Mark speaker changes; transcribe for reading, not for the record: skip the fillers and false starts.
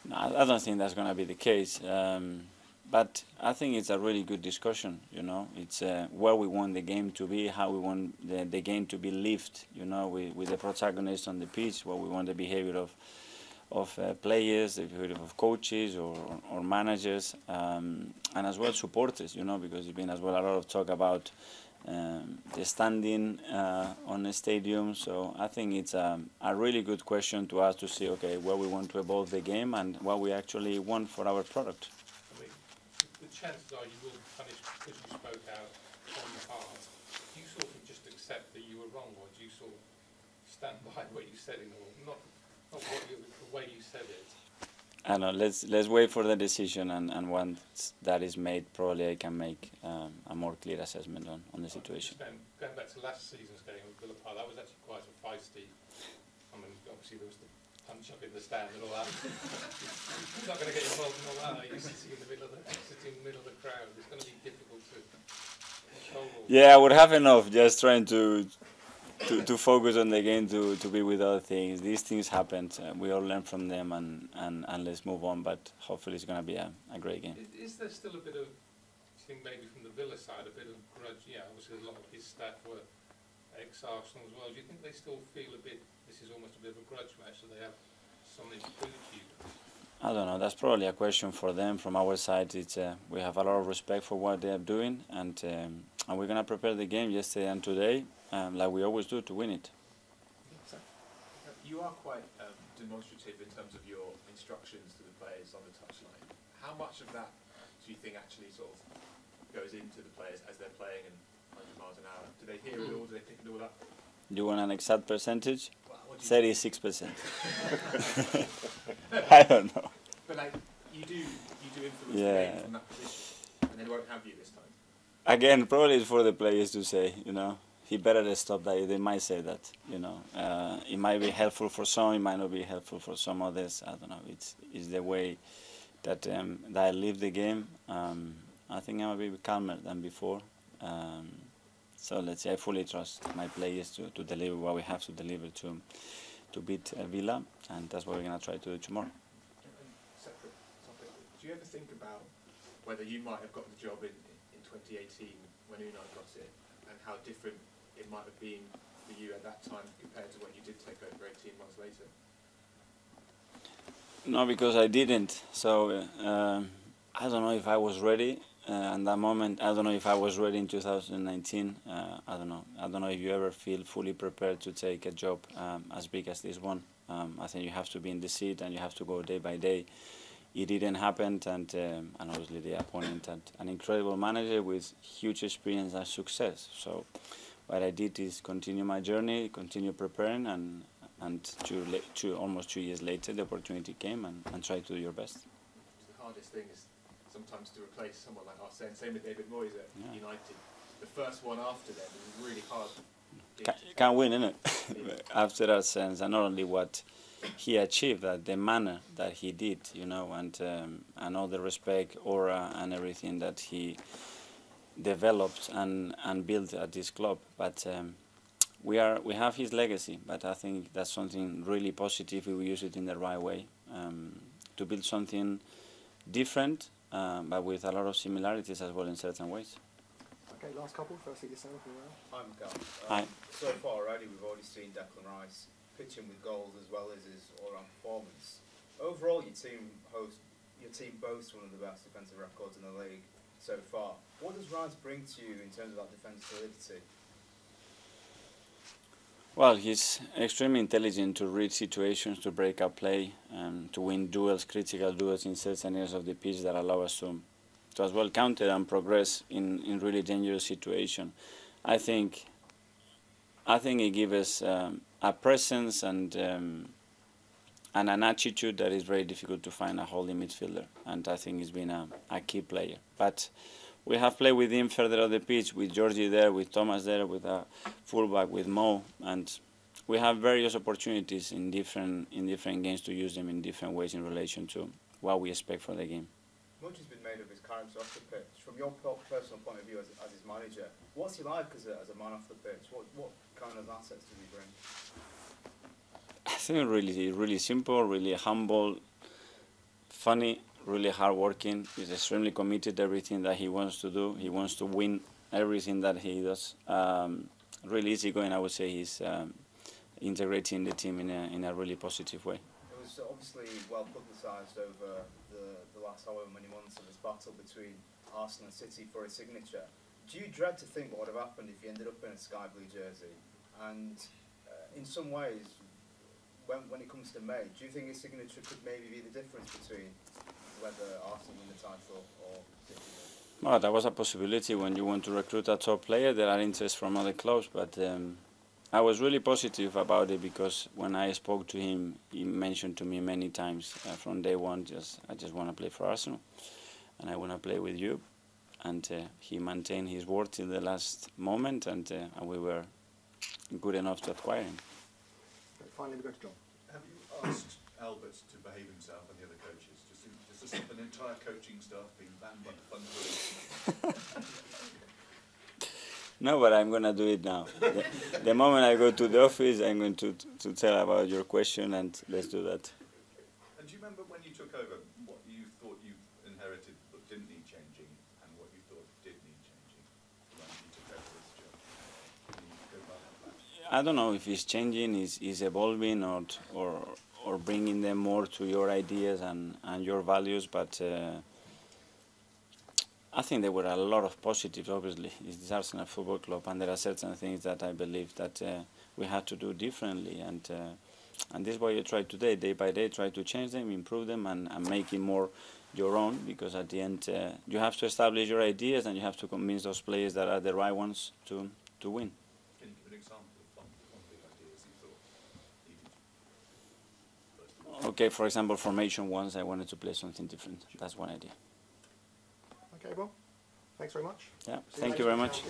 Speaker 1: No, I don't think that's going to be the case. But I think it's a really good discussion, you know. It's where we want the game to be, how we want the game to be lived, you know, with the protagonists on the pitch, what we want the behavior of players, the behavior of coaches or managers, and as well supporters, you know, because there's been as well a lot of talk about the standing on the stadium. So I think it's a really good question to ask to see, okay, where we want to evolve the game and what we actually want for our product.
Speaker 2: I mean, the chances are you will be punished because you spoke out on the heart. Do you sort of just accept that you were wrong, or do you sort of stand by what you said in all, not the way you said it?
Speaker 1: I know. Let's wait for the decision, and once that is made, probably I can make a more clear assessment on the situation.
Speaker 2: Going back to last season's game with Villa Park, that was actually quite a feisty. I mean, obviously there was the punch up in the stand and all that. You're not going to get involved in all that. You're sitting in the middle of the crowd. It's going to be difficult to control.
Speaker 1: Yeah, I would have enough just trying to focus on the game, to be with other things. These things happen. We all learn from them, and let's move on. But hopefully it's going to be a great game.
Speaker 2: Is there still a bit of, I think maybe from the Villa side, a bit of grudge? Yeah, obviously a lot of his staff were ex-Arsenal as well. Do you think they still feel a bit, this is almost a bit of a grudge match, so they have something to prove to you?
Speaker 1: I don't know. That's probably a question for them. From our side, it's we have a lot of respect for what they are doing, and we're going to prepare the game yesterday and today, like we always do, to win it.
Speaker 3: You are quite demonstrative in terms of your instructions to the players on the touchline. How much of that do you think actually sort of goes into the players as they're playing in 100 miles an hour? Do they hear it all? Do they pick it all up?
Speaker 1: Do you want an exact percentage?
Speaker 3: Well,
Speaker 1: 36%. I don't know.
Speaker 3: But like you do influence the
Speaker 1: Yeah.
Speaker 3: game from that position, and they won't have you this time.
Speaker 1: Again, probably it's for the players to say, you know. He better stop that. They might say that, you know. It might be helpful for some, it might not be helpful for some others. I don't know. It's the way that that I live the game. I think I'm a bit calmer than before. So let's say I fully trust my players to deliver what we have to deliver to beat Villa, and that's what we're gonna try to do tomorrow.
Speaker 3: Separate topic. Do you ever think about whether you might have got the job in 2018 when Unai got it, and how different it might have been for you at that time compared to when you did take over 18 months later?
Speaker 1: No, because I didn't. So I don't know if I was ready at that moment. I don't know if I was ready in 2019. I don't know. I don't know if you ever feel fully prepared to take a job as big as this one. I think you have to be in the seat and you have to go day by day. It didn't happen, and obviously the opponent had an incredible manager with huge experience and success. So what I did is continue my journey, continue preparing, and almost 2 years later, the opportunity came, and try to do your best.
Speaker 3: The hardest thing is sometimes to replace someone like Arsene. Same with David Moyes at United. The first one after them was really hard.
Speaker 1: Can't win, innit? After that sense, and not only what he achieved, that the manner that he did, you know, and all the respect, aura, and everything that he developed and built at this club. But we have his legacy. But I think that's something really positive if we use it in the right way, to build something different, but with a lot of similarities as well in certain ways.
Speaker 4: Okay, last couple. Firstly, yourself.
Speaker 5: I'm Gal.
Speaker 1: Hi.
Speaker 5: So far already, we've already seen Declan Rice pitching with goals as well as his all-round performance. Overall, your team boasts one of the best defensive records in the league so far. What does Rice bring to you in terms of that defensive solidity?
Speaker 1: Well, he's extremely intelligent to read situations, to break up play, to win duels, critical duels in certain areas of the pitch that allow us to as well counter and progress in really dangerous situations. I think it gives us a presence and an attitude that is very difficult to find a holding midfielder, and I think he's been a key player. But we have played with him further up the pitch, with Georgie there, with Thomas there, with a fullback, with Mo, and we have various opportunities in different games to use them in different ways in relation to what we expect for the game.
Speaker 5: Much has been made of his character off the pitch. From your personal point of view as his manager, what's he like as a man off the pitch? What kind of assets does he bring?
Speaker 1: I think really simple, really humble, funny, really hardworking. He's extremely committed to everything that he wants to do. He wants to win everything that he does. Really easygoing, I would say. He's integrating the team in a really positive way.
Speaker 5: It was obviously well publicised over the last however many months of this battle between Arsenal and City for a signature. Do you dread to think what would have happened if you ended up in a sky blue jersey? And in some ways, when it comes to May, do you think his signature could maybe be the difference between whether Arsenal win the title or City win?
Speaker 1: Well, that was a possibility when you want to recruit a top player. There are interests from other clubs, but I was really positive about it because when I spoke to him, he mentioned to me many times from day one, I just want to play for Arsenal and I want to play with you. And he maintained his word till the last moment, and we were good enough to acquire him.
Speaker 4: Okay, finally, we go to John.
Speaker 6: Have you asked Albert to behave himself and the other coaches? Just to stop an entire coaching staff being banned by the fund.
Speaker 1: No, but I'm going to do it now. The moment I go to the office, I'm going to tell about your question, and let's do that.
Speaker 6: And do you remember when you took over, what you thought you inherited but didn't need changing, and what you thought did need changing when you took over this job? Can you go back on that?
Speaker 1: I don't know if it's changing, is evolving, or bringing them more to your ideas and your values, but I think there were a lot of positives, obviously. It's the Arsenal Football Club, and there are certain things that I believe that we had to do differently, and this is what you try today, day by day, try to change them, improve them, and make it more your own, because at the end you have to establish your ideas and you have to convince those players that are the right ones to win.
Speaker 6: Can you give an example of one of the ideas you thought needed?
Speaker 1: Okay, for example, formation once I wanted to play something different. That's one idea.
Speaker 4: Okay, well, thanks very much.
Speaker 1: Yeah, thank you very much.